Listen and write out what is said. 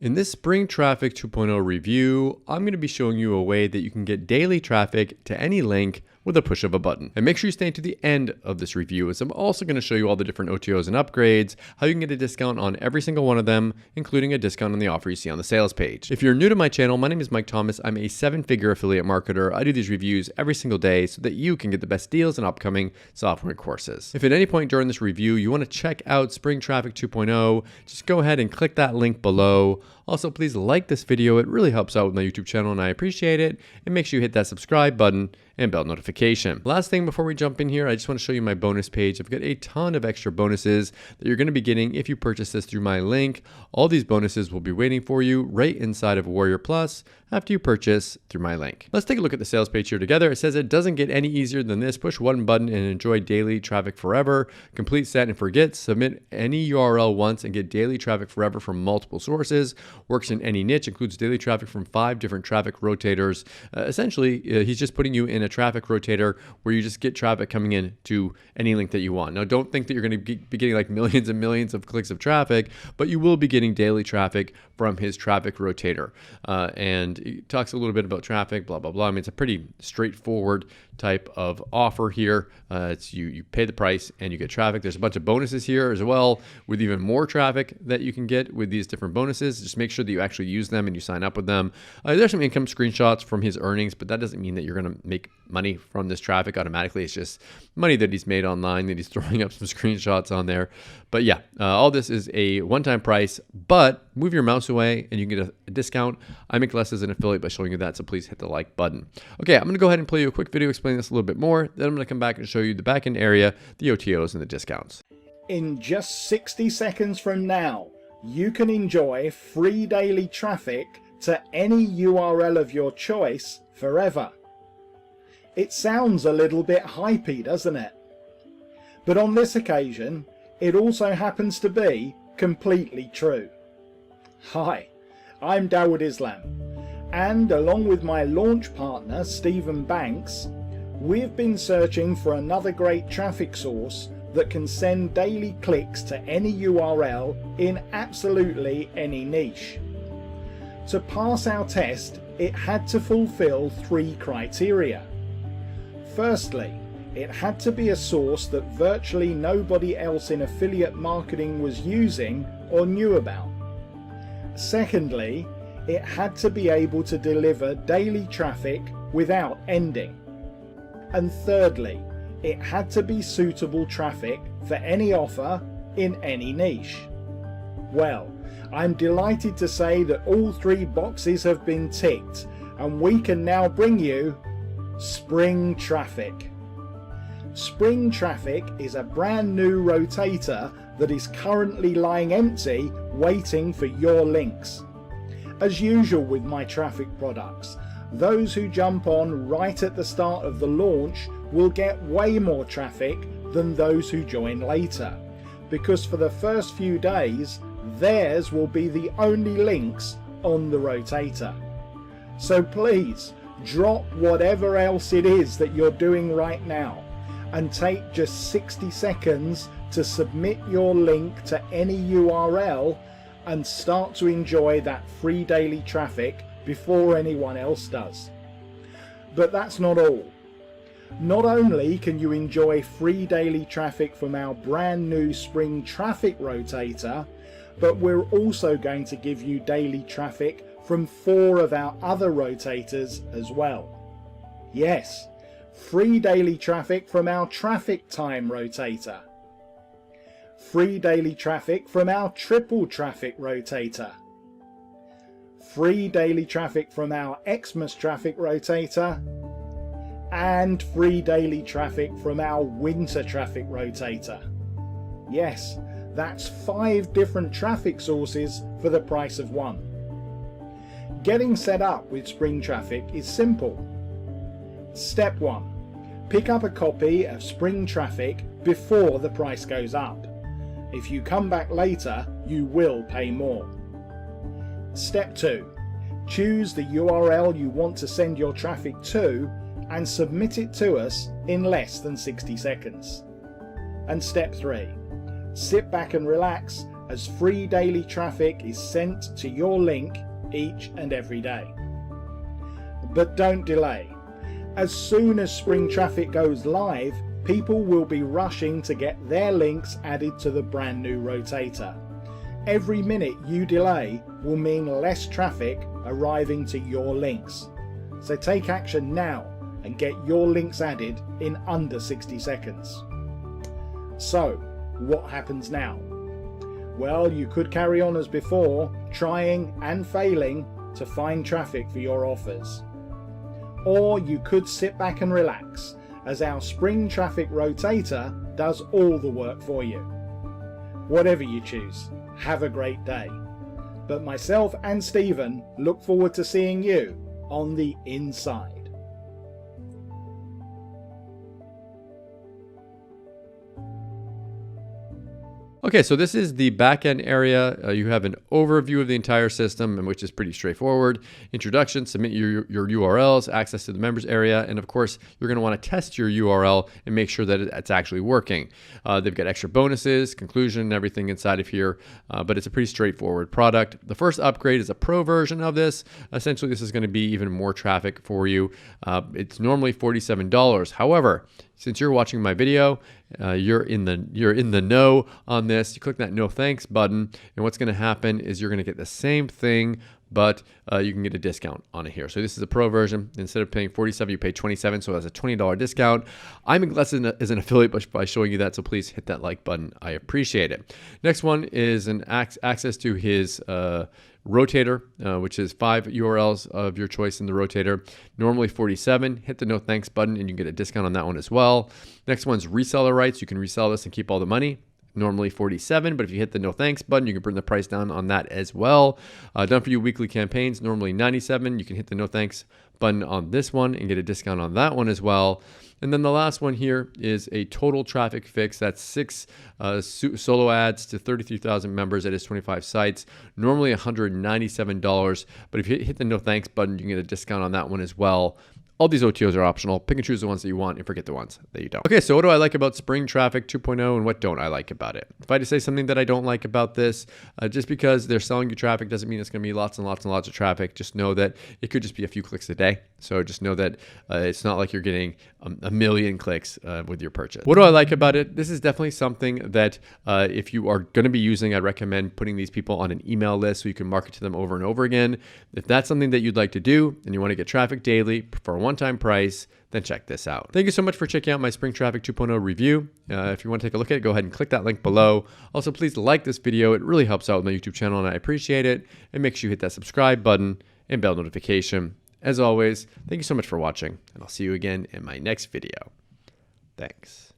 In this Spring Traffic 2.0 review, I'm going to be showing you a way that you can get daily traffic to any link with a push of a button. And make sure you stay to the end of this review, as I'm also going to show you all the different OTOs and upgrades, how you can get a discount on every single one of them, including a discount on the offer you see on the sales page. If you're new to my channel, my name is Mike Thomas. I'm a 7-figure affiliate marketer. I do these reviews every single day so that you can get the best deals and upcoming software courses. If at any point during this review you want to check out Spring Traffic 2.0, just go ahead and click that link below. Also, please like this video. It really helps out with my YouTube channel and I appreciate it. And make sure you hit that subscribe button and bell notification. Last thing before we jump in here, I just want to show you my bonus page. I've got a ton of extra bonuses that you're going to be getting if you purchase this through my link. All these bonuses will be waiting for you right inside of Warrior Plus after you purchase through my link. Let's take a look at the sales page here together. It says it doesn't get any easier than this. Push one button and enjoy daily traffic forever. Complete, set, and forget. Submit any URL once and get daily traffic forever from multiple sources. Works in any niche. Includes daily traffic from 5 different traffic rotators. Essentially, he's just putting you in a traffic rotator where you just get traffic coming in to any link that you want. Now, don't think that you're going to be getting like millions and millions of clicks of traffic, but you will be getting daily traffic from his traffic rotator. And it talks a little bit about traffic, blah, blah, blah. I mean, it's a pretty straightforward type of offer here. It's you pay the price and you get traffic. There's a bunch of bonuses here as well with even more traffic that you can get with these different bonuses. Just make sure that you actually use them and you sign up with them. There's some income screenshots from his earnings, but that doesn't mean that you're going to make money from this traffic automatically. It's just money that he's made online that he's throwing up some screenshots on there. But yeah, all this is a one-time price, but move your mouse away and you can get a discount. I make less as an affiliate by showing you that, so please hit the like button. Okay, I'm going to go ahead and play you a quick video explaining this a little bit more. Then I'm going to come back and show you the backend area, the OTOs, and the discounts. In just 60 seconds from now, you can enjoy free daily traffic to any URL of your choice forever. It sounds a little bit hypey, doesn't it? But on this occasion, it also happens to be completely true. Hi, I'm Dawood Islam, and along with my launch partner Stephen Banks, we've been searching for another great traffic source that can send daily clicks to any URL in absolutely any niche. To pass our test, it had to fulfill 3 criteria. Firstly, it had to be a source that virtually nobody else in affiliate marketing was using or knew about. Secondly, it had to be able to deliver daily traffic without ending. And thirdly, it had to be suitable traffic for any offer in any niche. Well, I'm delighted to say that all 3 boxes have been ticked, and we can now bring you Spring Traffic. Spring Traffic is a brand new rotator that is currently lying empty, waiting for your links. As usual with my traffic products, those who jump on right at the start of the launch will get way more traffic than those who join later, because for the first few days, theirs will be the only links on the rotator. So please, drop whatever else it is that you're doing right now and take just 60 seconds to submit your link to any URL and start to enjoy that free daily traffic before anyone else does. But that's not all. Not only can you enjoy free daily traffic from our brand new Spring Traffic rotator, but we're also going to give you daily traffic from 4 of our other rotators as well. Yes, free daily traffic from our Traffic Time rotator. Free daily traffic from our Triple Traffic rotator. Free daily traffic from our Xmas Traffic rotator. And free daily traffic from our Winter Traffic rotator. Yes, that's 5 different traffic sources for the price of 1. Getting set up with Spring Traffic is simple. Step 1. Pick up a copy of Spring Traffic before the price goes up. If you come back later, you will pay more. Step 2. Choose the URL you want to send your traffic to and submit it to us in less than 60 seconds. And step 3. Sit back and relax as free daily traffic is sent to your link each and every day. But don't delay. As soon as spring traffic goes live, people will be rushing to get their links added to the brand new rotator. Every minute you delay will mean less traffic arriving to your links. So take action now and get your links added in under 60 seconds. So, what happens now? Well, you could carry on as before, trying and failing to find traffic for your offers. Or you could sit back and relax, as our spring traffic rotator does all the work for you. Whatever you choose, have a great day. But myself and Stephen look forward to seeing you on the inside. Okay, so this is the backend area. You have an overview of the entire system, which is pretty straightforward. Introduction, submit your URLs, access to the members area, and of course, you're going to want to test your URL and make sure that it's actually working. They've got extra bonuses, conclusion, and everything inside of here, but it's a pretty straightforward product. The first upgrade is a pro version of this. Essentially, this is going to be even more traffic for you. It's normally $47. However, since you're watching my video, you're in the know on this. You click that no thanks button, and what's going to happen is you're going to get the same thing, but you can get a discount on it here. So this is a pro version. Instead of paying $47, you pay $27, so that's a $20 discount. I'm glad as an affiliate by showing you that, so please hit that like button. I appreciate it. Next one is an access to his rotator, which is 5 URLs of your choice in the rotator. Normally $47. Hit the no thanks button and you get a discount on that one as well. Next one's reseller rights. You can resell this and keep all the money. Normally $47, but if you hit the no thanks button, you can bring the price down on that as well. Done for you weekly campaigns, normally $97. You can hit the no thanks button on this one and get a discount on that one as well. And then the last one here is a total traffic fix. That's 6 solo ads to 33,000 members at his 25 sites. Normally $197, but if you hit the no thanks button, you can get a discount on that one as well. All these OTOs are optional. Pick and choose the ones that you want and forget the ones that you don't. Okay, so what do I like about Spring Traffic 2.0 and what don't I like about it? If I had to say something that I don't like about this, just because they're selling you traffic doesn't mean it's going to be lots and lots and lots of traffic. Just know that it could just be a few clicks a day. So just know that it's not like you're getting a million clicks with your purchase. What do I like about it? This is definitely something that if you are going to be using, I'd recommend putting these people on an email list so you can market to them over and over again. If that's something that you'd like to do and you want to get traffic daily for a one-time price, then check this out. Thank you so much for checking out my Spring Traffic 2.0 review. If you want to take a look at it, go ahead and click that link below. Also, please like this video. It really helps out with my YouTube channel and I appreciate it. And make sure you hit that subscribe button and bell notification. As always, thank you so much for watching, and I'll see you again in my next video. Thanks.